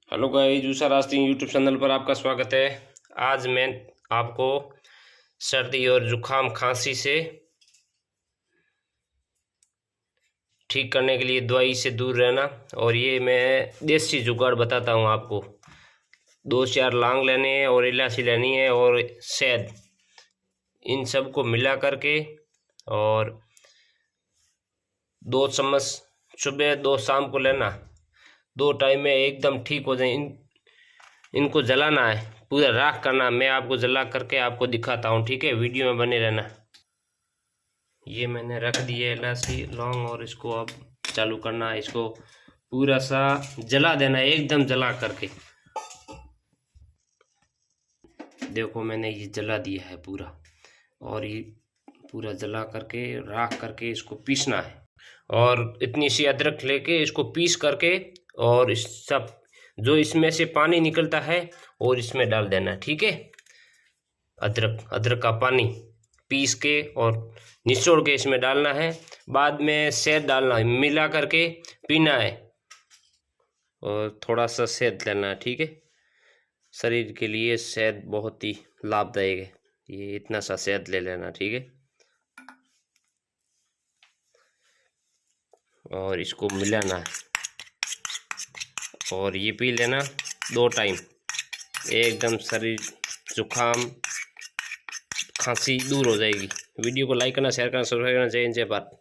Hello guys, जूसा रास्ती YouTube channel पर आपका स्वागत है। आज मैं आपको सर्दी और जुकाम खांसी से ठीक करने के लिए दवाई से दूर रहना, और ये मैं देसी जुगाड़ बताता हूँ आपको। 2-4 लौंग लेने हैं और इलायची लेनी है और शहद, इन सब को मिला करके और 2 चम्मच सुबह 2 शाम को लेना। 2 टाइम में एकदम ठीक हो जाए। इनको जलाना है, पूरा राख करना। मैं आपको जला करके आपको दिखाता हूँ, ठीक है? वीडियो में बने रहना। ये मैंने रख दिया इलायची लौंग, और इसको अब चालू करना है। इसको पूरा सा जला देना है, एकदम जला करके। देखो मैंने ये जला दिया है पूरा, और ये पूरा जला करके राख करके इसको पीसना है। और इतनी सी अदरक लेके इसको पीस करके, और इस सब जो इसमें से पानी निकलता है और इसमें डाल देना, ठीक है? अदरक का पानी पीस के और निचोड़ के इसमें डालना है। बाद में शहद डालना है, मिला करके पीना है, और थोड़ा सा शहद लेना है, ठीक है? शरीर के लिए शहद बहुत ही लाभदायक है। ये इतना सा शहद ले लेना, ठीक है? और इसको मिलाना है, और ये पी लेना 2 टाइम। एकदम शरीर जुकाम खांसी दूर हो जाएगी। वीडियो को लाइक करना, शेयर करना, सब्सक्राइब करना। जय हिंद, जय भारत।